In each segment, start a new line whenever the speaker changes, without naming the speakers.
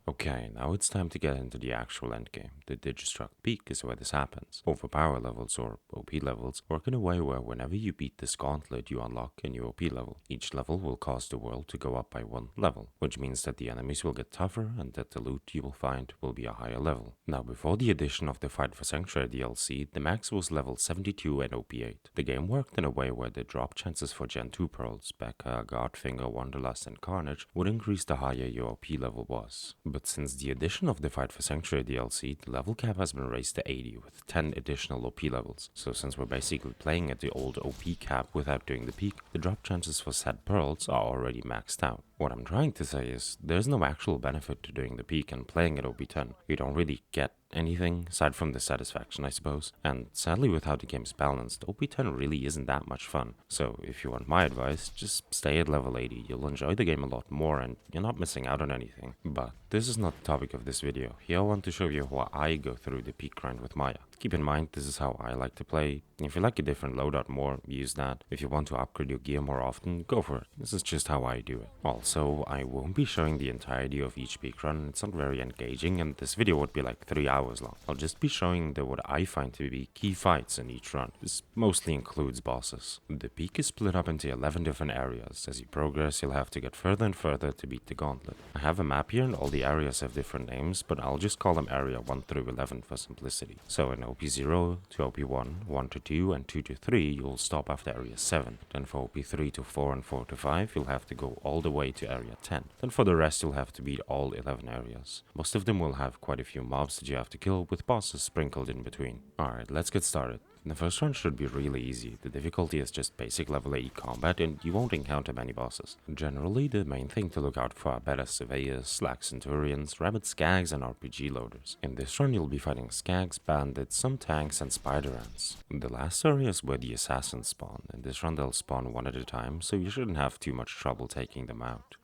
Okay, now it's time to get into the actual endgame. The Digistruct peak is where this happens. Overpower levels, or OP levels, work in a way where whenever you beat this gauntlet, you unlock a new OP level. Each level will cause the world to go up by one level, which means that the enemies will get tougher and that the loot you will find will be a higher level. Now, before the addition of the Fight for Sanctuary DLC, the max was level 72 and OP8. The game worked in a way where the drop chances for Gen 2 pearls, Becca, Godfinger, Wanderlust, and Carnage would increase the higher your OP level was. But since the addition of the Fight for Sanctuary DLC, the level cap has been raised to 80 with 10 additional OP levels. So since we're basically playing at the old OP cap without doing the peak, the drop chances for said pearls are already maxed out. What I'm trying to say is, there's no actual benefit to doing the peak and playing at OP10. You don't really get anything aside from the satisfaction, I suppose. And sadly, with how the game's balanced, OP10 really isn't that much fun. So if you want my advice, just stay at level 80. You'll enjoy the game a lot more and you're not missing out on anything. But this is not the topic of this video. Here I want to show you how I go through the peak grind with Maya. Keep in mind, this is how I like to play. If you like a different loadout more, use that. If you want to upgrade your gear more often, go for it. This is just how I do it. Also, I won't be showing the entirety of each peak run. It's not very engaging and this video would be like 3 hours long. I'll just be showing what I find to be key fights in each run. This mostly includes bosses. The peak is split up into 11 different areas. As you progress, you'll have to get further and further to beat the gauntlet. I have a map here and all the areas have different names, but I'll just call them area 1 through 11 for simplicity. So in OP0 to OP1, 1 to 2 and 2 to 3, you'll stop after area 7. Then for OP3 to 4 and 4 to 5, you'll have to go all the way to area 10. Then for the rest, you'll have to beat all 11 areas. Most of them will have quite a few mobs that you have to kill, with bosses sprinkled in between. Alright, let's get started. The first run should be really easy. The difficulty is just basic level 80 combat and you won't encounter many bosses. Generally, the main thing to look out for are better surveyors, slack centurions, rabid skags and RPG loaders. In this run you'll be fighting skags, bandits, some tanks and spider ants. The last area is where the assassins spawn. In this run they'll spawn one at a time, so you shouldn't have too much trouble taking them out.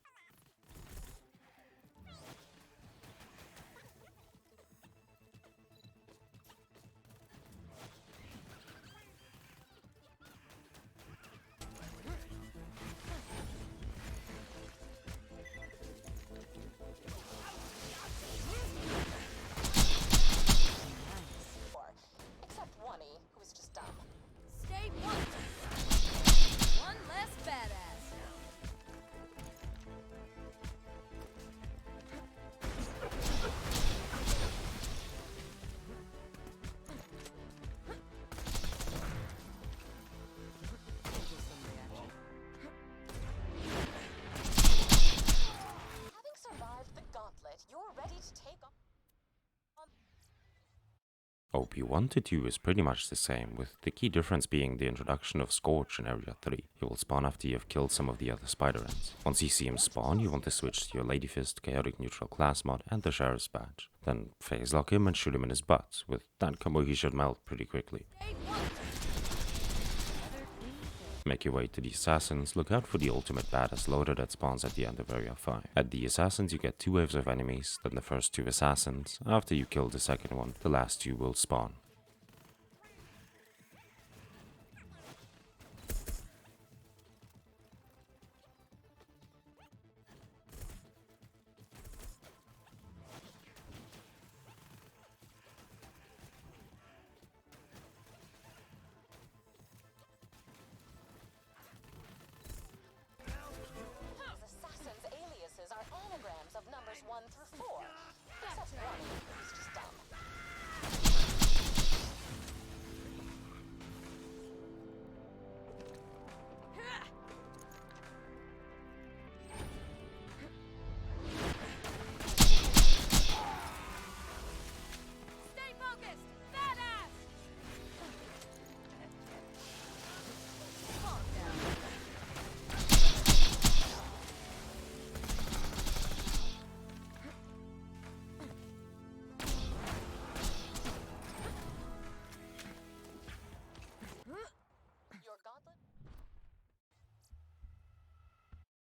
OP1 to 2 is pretty much the same, with the key difference being the introduction of Scorch in Area 3. He will spawn after you have killed some of the other spider ants. Once you see him spawn, you want to switch to your Lady Fist, Chaotic Neutral class mod and the Sheriff's badge. Then phase lock him and shoot him in his butt. With that combo he should melt pretty quickly. Make your way to the assassins, look out for the ultimate badass loader that spawns at the end of area 5. At the assassins you get 2 waves of enemies, then the first 2 assassins. After you kill the second one, the last 2 will spawn.
Of numbers 1 through 4. Except one, who's just dumb. Stay focused! Badass! Calm down.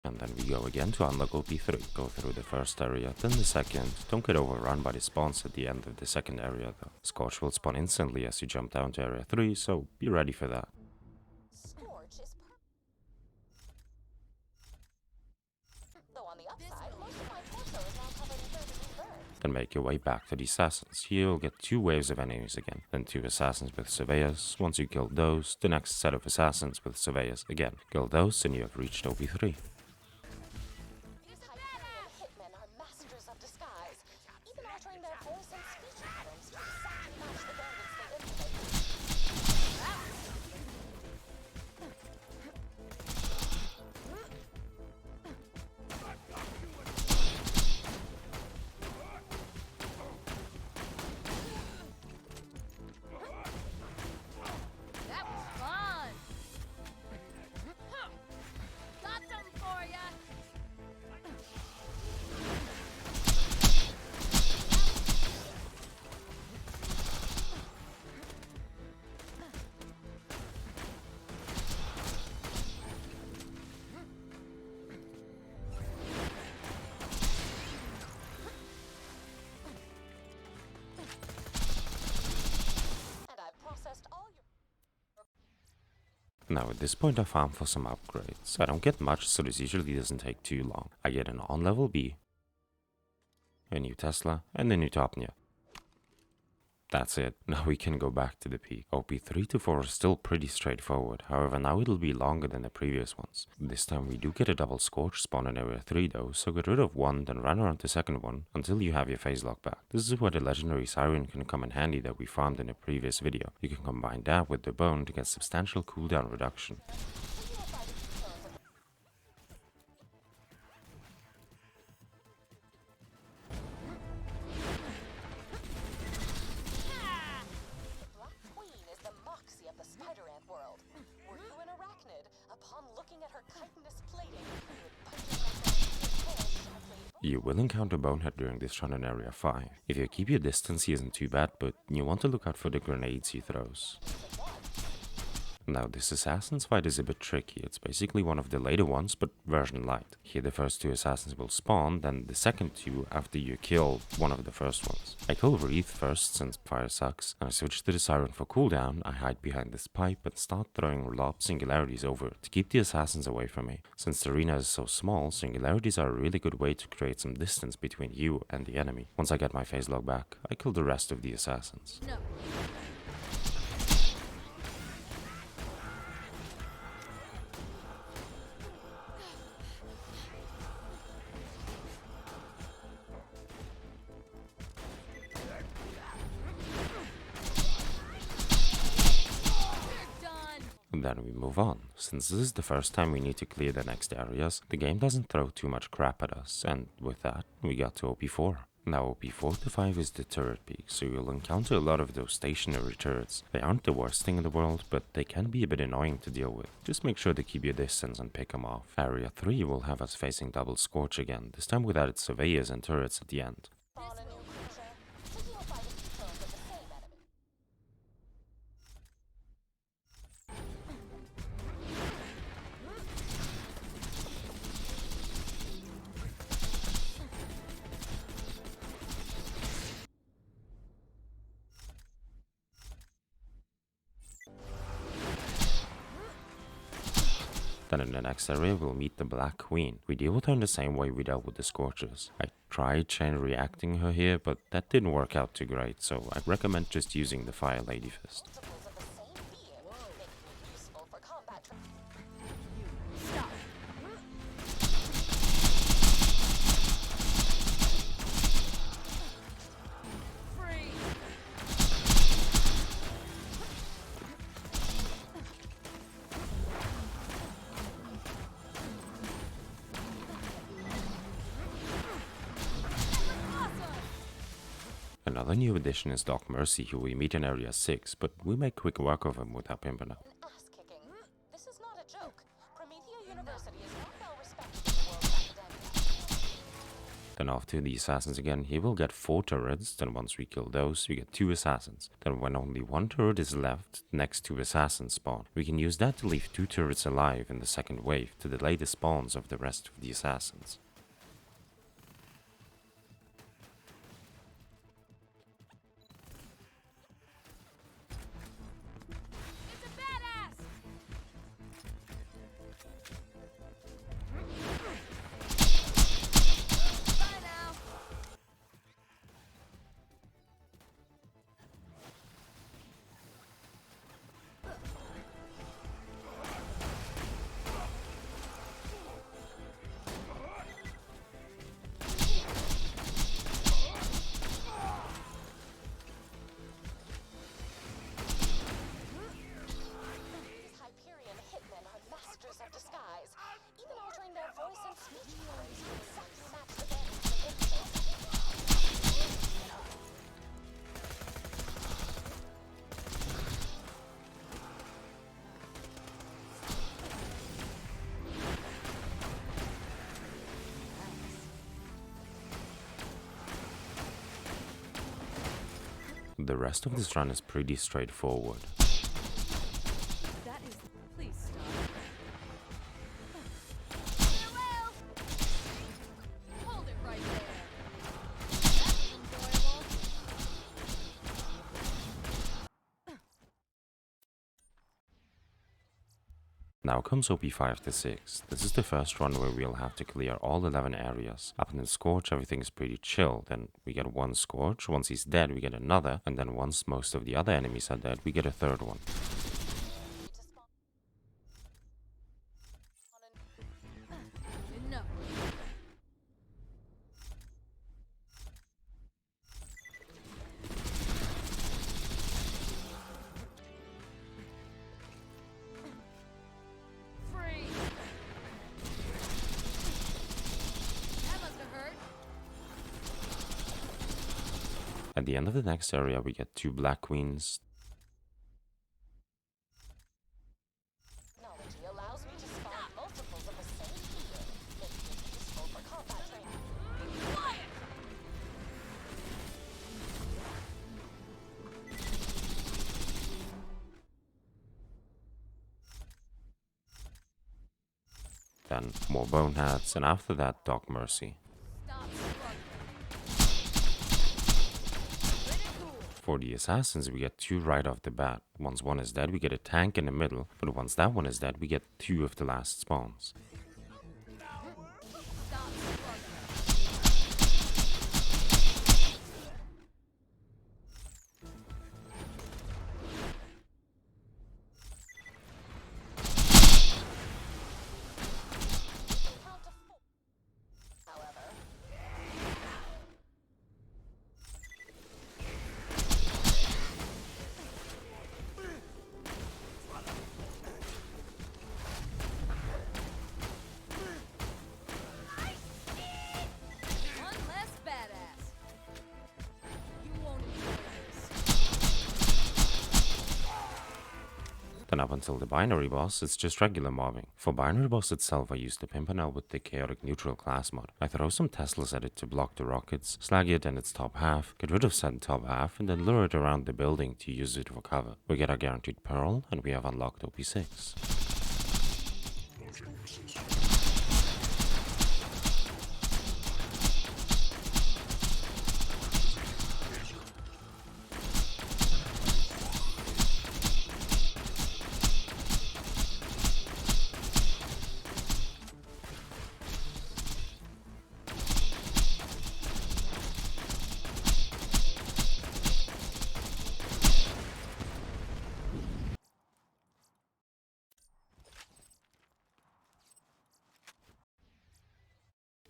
And then we go again to unlock OP3. Go through the first area, then the second. Don't get overrun by the spawns at the end of the second area though. Scorch will spawn instantly as you jump down to area 3, so be ready for that.
Scorch is though on the upside, most of my torso is now covered in third-degree burns.
Then make your way back to the assassins. You'll get 2 waves of enemies again, then 2 assassins with surveyors. Once you kill those, the next set of assassins with surveyors again. Kill those and you have reached OP3.
These Hyperion hitmen are masters of disguise, even altering their voice and speech patterns to exactly match the bandits they imitate.
That was fun! Got them for ya!
And I've processed all your...
Now at this point I farm for some upgrades. I don't get much, so this usually doesn't take too long. I get an on level B, a new Tesla, and a new Topnia. That's it, now we can go back to the peak. OP 3 to 4 is still pretty straightforward, however now it'll be longer than the previous ones. This time we do get a double Scorch spawn in area 3 though, so get rid of one, then run around the second one until you have your phase lock back. This is where the legendary Siren can come in handy that we farmed in a previous video. You can combine that with the bone to get substantial cooldown reduction.
Black Queen is the moxie of the spider ant world. Were you an arachnid, upon looking at her chitinous plating, you would punch yourself in your tail sharply.
You will encounter Bonehead during this run in area 5. If you keep your distance he isn't too bad, but you want to look out for the grenades he throws. Now this assassin's fight is a bit tricky. It's basically one of the later ones, but version light. Here the first 2 assassins will spawn, then the second 2 after you kill one of the first ones. I kill Wreath first since fire sucks, and I switch to the Siren for cooldown. I hide behind this pipe and start throwing lob singularities over it to keep the assassins away from me. Since the arena is so small, singularities are a really good way to create some distance between you and the enemy. Once I get my phase log back, I kill the rest of the assassins.
No.
Then we move on. Since this is the first time we need to clear the next areas, the game doesn't throw too much crap at us, and with that, we got to OP4. Now OP 4 to 5 is the turret peak, so you'll encounter a lot of those stationary turrets. They aren't the worst thing in the world, but they can be a bit annoying to deal with. Just make sure to keep your distance and pick them off. Area 3 will have us facing double Scorch again, this time with added surveyors and turrets at the end.
Spawn a new creature, taking a fight is killed with the same enemy.
Then in the next area we'll meet the Black Queen. We deal with her in the same way we dealt with the Scorchers. I tried chain reacting her here, but that didn't work out too great, so I recommend just using the Fire Lady Fist.
Multiples of the same being make you useful for combat.
Stop. Free.
Another new addition is Doc Mercy, who we meet in Area 6, but we make quick work of him with our Pimpernel.
An ass-kicking. This is not a joke. Promethea University is not well respected in the world's academia.
Then after the assassins again, he will get 4 turrets, then once we kill those, we get 2 assassins. Then when only 1 turret is left, the next 2 assassins spawn. We can use that to leave 2 turrets alive in the second wave to delay the spawns of the rest of the assassins.
It's a badass. Bye now.
The rest of this run is pretty straightforward.
That is. Please stop. Farewell. Hold it right there. That's enjoyable.
Now comes OP 5 to 6. This is the first run where we'll have to clear all 11 areas. Up in the Scorch, everything is pretty chill. Then we get one Scorch, once he's dead we get another, and then once most of the other enemies are dead we get a third one.
Enough. Free. That must have hurt.
At the end of the next area we get 2 Black Queens.
Technology allows me to spawn multiples of the same healer, making it useful for combat training.
Be quiet.
Then more Boneheads, and after that Dog Mercy.
Stop struggling. Pretty cool.
For the Assassins we get 2 right off the bat. Once one is dead we get a tank in the middle, but once that one is dead we get 2 of the last spawns.
Stop struggling.
Count to 4. However,
One less badass. You won't enjoy this.
Then up until the Binary Boss, it's just regular mobbing. For Binary Boss itself I use the Pimpernel with the Chaotic Neutral class mod. I throw some Teslas at it to block the rockets, slag it and its top half, get rid of said top half, and then lure it around the building to use it for cover. We get our guaranteed Pearl, and we have unlocked OP6.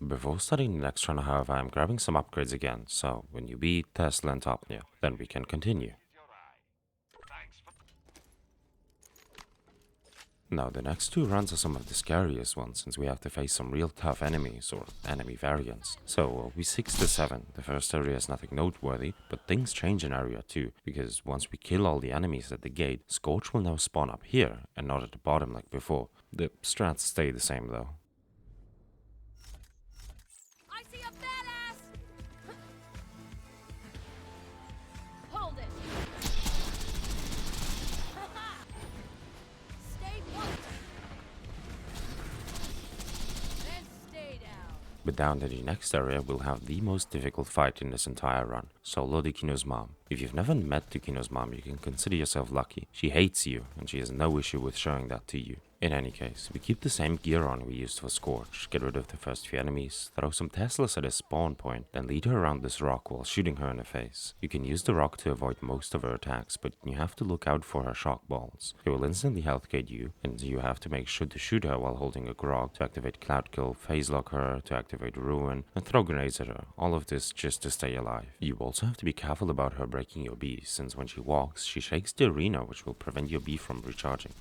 Before starting the next run, however, I'm grabbing some upgrades again, so when you beat Tesla and Topnia, then we can continue. Now the next 2 runs are some of the scariest ones, since we have to face some real tough enemies, or enemy variants. So we 6 to 7, the first area is nothing noteworthy, but things change in area 2, because once we kill all the enemies at the gate, Scorch will now spawn up here, and not at the bottom like before. The strats stay the same though.
I see a badass. Hold it. Stay put. And stay down.
But down to the next area, we'll have the most difficult fight in this entire run, Solo Dukino's mom. If you've never met Dukino's mom, you can consider yourself lucky. She hates you, and she has no issue with showing that to you. In any case, we keep the same gear on we used for Scorch, get rid of the first few enemies, throw some Teslas at his spawn point, then lead her around this rock while shooting her in the face. You can use the rock to avoid most of her attacks, but you have to look out for her shock balls. They will instantly healthgate you, and you have to make sure to shoot her while holding a grog to activate Cloud Kill, phase lock her to activate Ruin, and throw grenades at her, all of this just to stay alive. You also have to be careful about her breaking your B, since when she walks, she shakes the arena, which will prevent your B from recharging.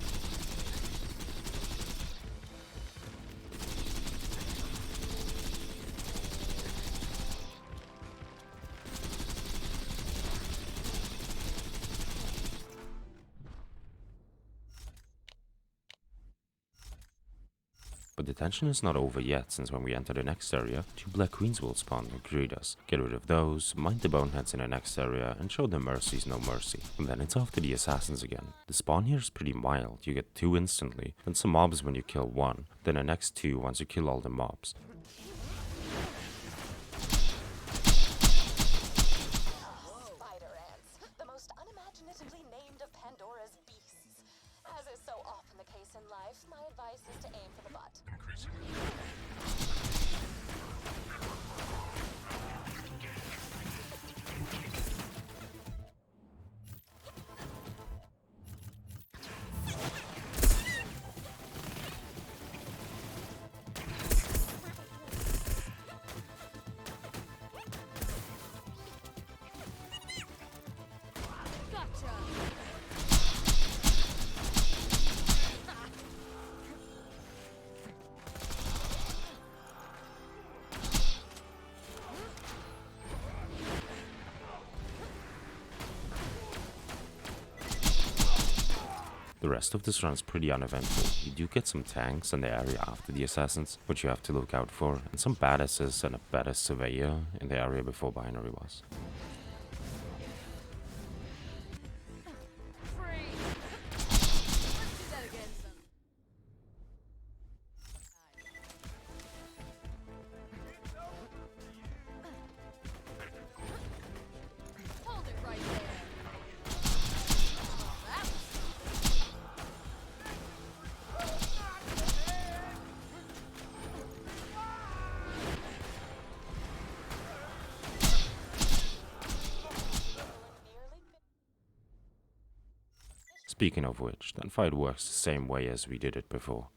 But the tension is not over yet, since when we enter the next area, 2 Black Queens will spawn and greet us. Get rid of those, mind the boneheads in the next area, and show them mercy's no mercy. And then it's off to the assassins again. The spawn here is pretty mild, you get 2 instantly, then some mobs when you kill 1, then the next 2 once you kill all the mobs.
Spider ants, the most unimaginatively named of Pandora's beasts. As is so often the case in life, my advice is to aim for the butt.
Gotcha.
The rest of this run is pretty uneventful. You do get some tanks in the area after the assassins, which you have to look out for, and some badasses and a badass surveyor in the area before binary was.
Free. Let's do that again some. Hold it right there. That was
Speaking of which, that fight works the same way as we did it before.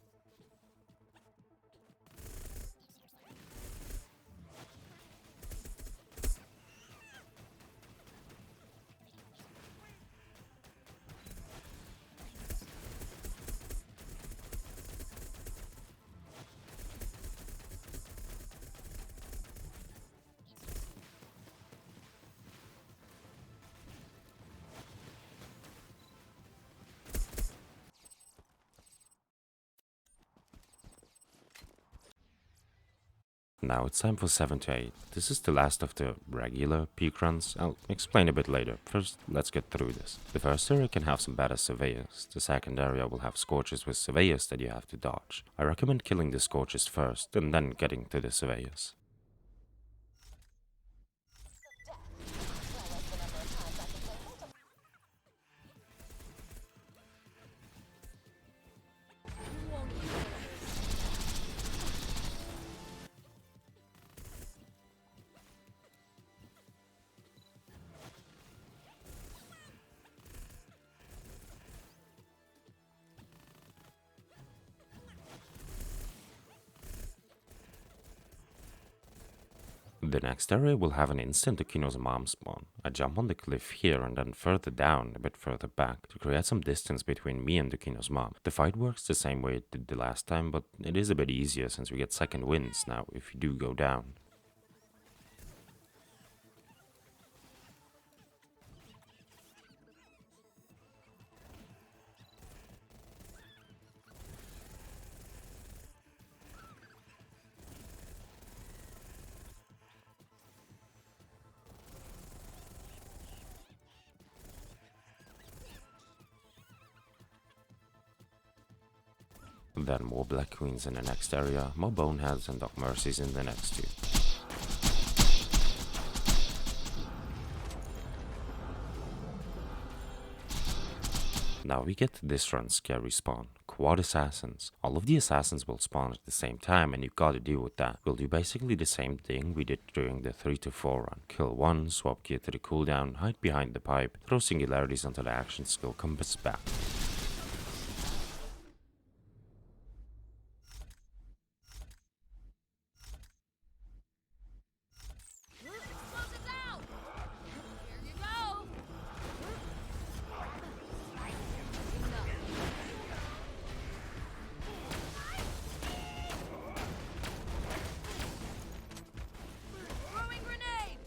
Now it's time for 7 to 8. This is the last of the regular peak runs. I'll explain a bit later. First, let's get through this. The first area can have some badass surveyors. The second area will have scorches with surveyors that you have to dodge. I recommend killing the scorches first and then getting to the surveyors.
you won't enjoy this.
The next area will have an instant Akino's mom spawn. I jump on the cliff here and then further down, a bit further back, to create some distance between me and Akino's mom. The fight works the same way it did the last time, but it is a bit easier since we get second wins now if you do go down. Then more Black Queens in the next area, more Boneheads and Doc Mercies in the next 2. Now we get to this run's scary spawn, Quad Assassins. All of the assassins will spawn at the same time and you gotta deal with that. We'll do basically the same thing we did during the 3 to 4 run. Kill one, swap gear to the cooldown, hide behind the pipe, throw singularities until the action skill comes back.
Explosives out! Here you go! Enough. Throwing grenade!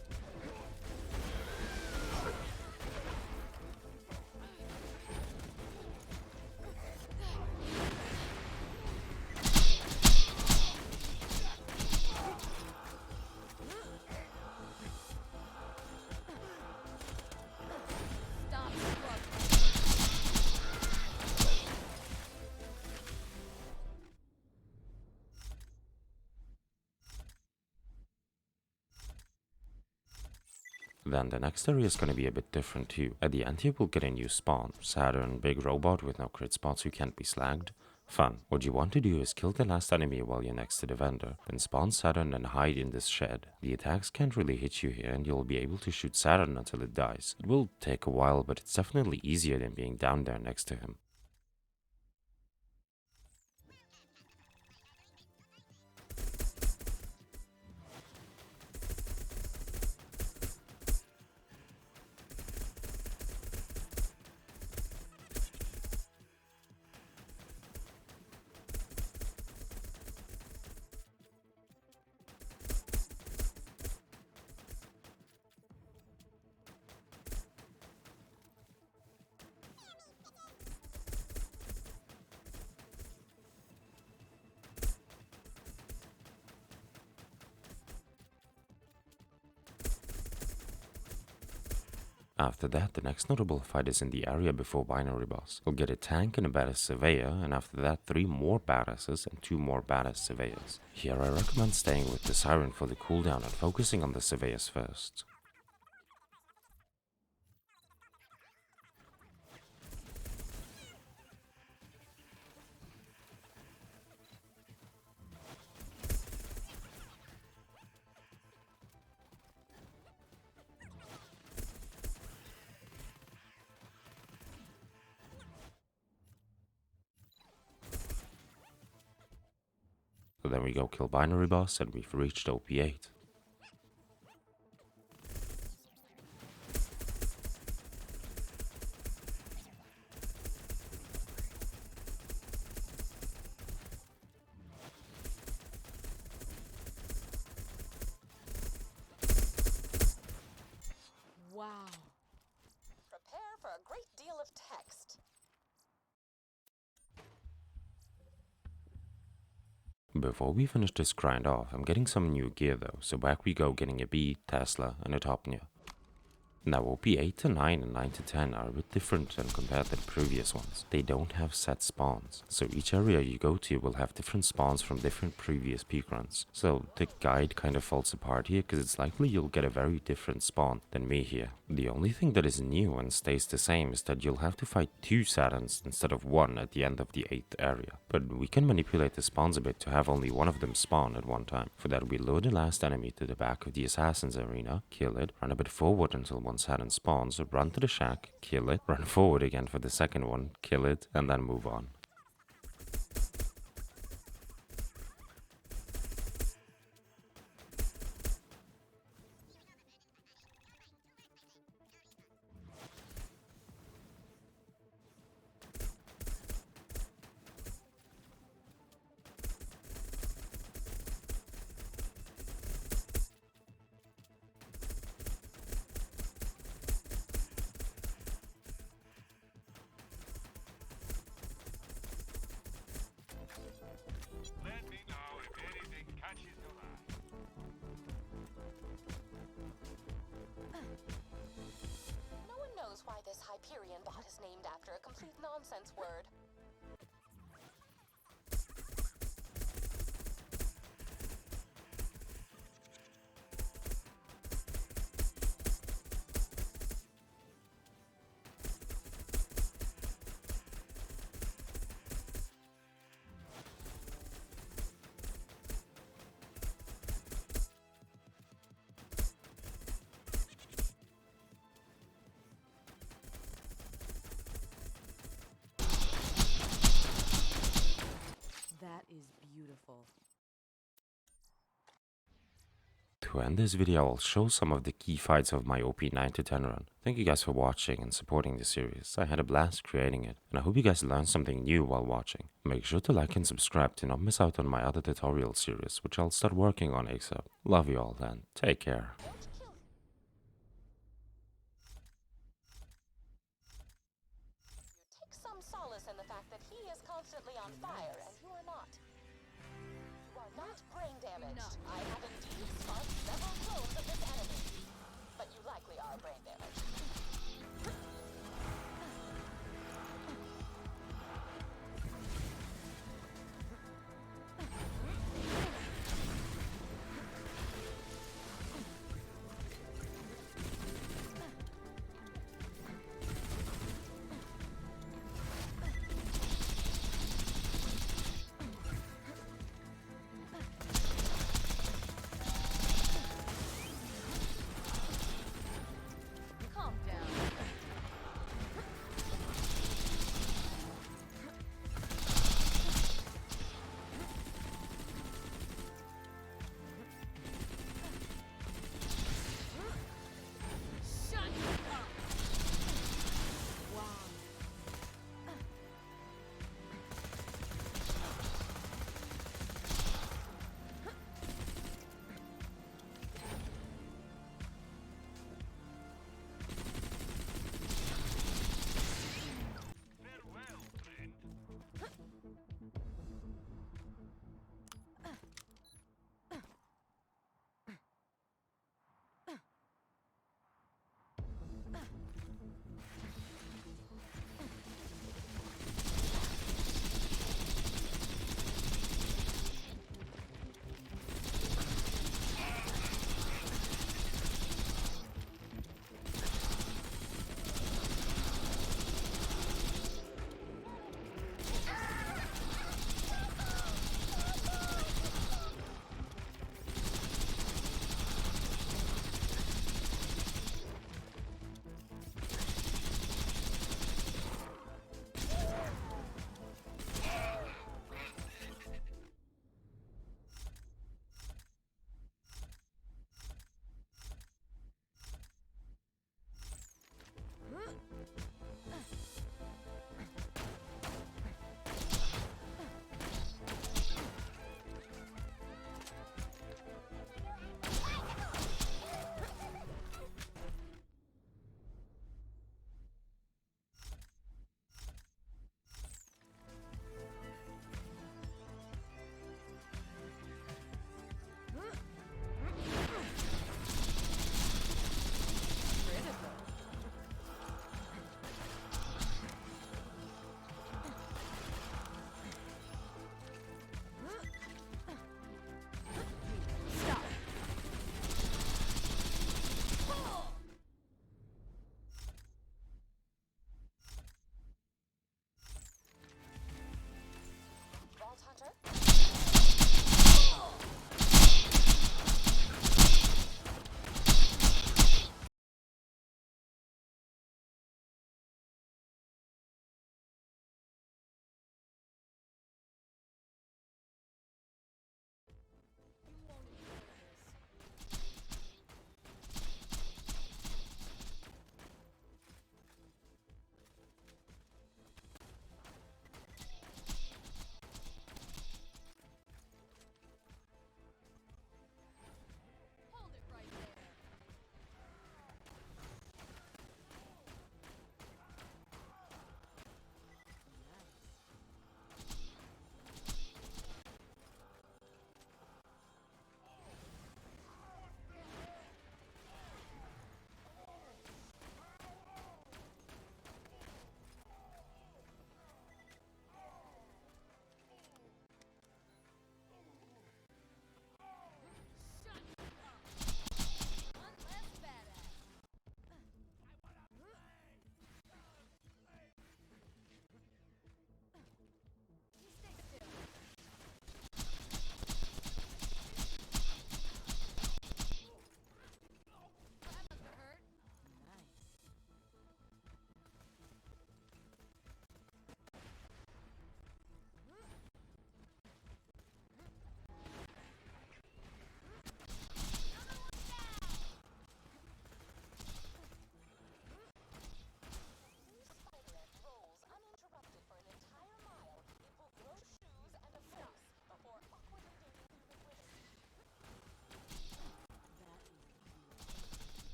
Then the next area is going to be a bit different too. At the end here we'll get a new spawn. Saturn, big robot with no crit spots who can't be slagged. Fun. What you want to do is kill the last enemy while you're next to the vendor, then spawn Saturn and hide in this shed. The attacks can't really hit you here and you'll be able to shoot Saturn until it dies. It will take a while, but it's definitely easier than being down there next to him. After that, the next notable fight is in the area before Binary Boss. We'll get a tank and a badass surveyor, and after that 3 more badasses and 2 more badass surveyors. Here I recommend staying with the Siren for the cooldown and focusing on the surveyors first. So then we go kill Binary Boss and we've reached OP8.
Wow.
Prepare for a great deal of text.
Before we finish this grind off, I'm getting some new gear though, so back we go getting a Beat, Tesla, and a Topnia. Now OP 8 to 9 and 9 to 10 are a bit different than compared to the previous ones. They don't have set spawns, so each area you go to will have different spawns from different previous peak runs. So the guide kind of falls apart here because it's likely you'll get a very different spawn than me here. The only thing that is new and stays the same is that you'll have to fight 2 Saturns instead of 1 at the end of the 8th area. But we can manipulate the spawns a bit to have only one of them spawn at one time. For that we lure the last enemy to the back of the Assassin's arena, kill it, run a bit forward until one Saturn spawns, run to the shack, kill it, run forward again for the second one, kill it, and then move on.
Let me know if anything catches your eye.
No one knows why this Hyperion bot is named after a complete nonsense word.
That is beautiful.
To end this video, I'll show some of the key fights of my OP 9 to 10 run. Thank you guys for watching and supporting the series. I had a blast creating it, and I hope you guys learned something new while watching. Make sure to like and subscribe to not miss out on my other tutorial series, which I'll start working on ASAP. Love you all and take care.
Don't kill. You take some solace in the fact that he is constantly on fire and you are not. You are not brain damaged.
Enough.
I have indeed sparked several clones of this enemy. But you likely are brain damaged.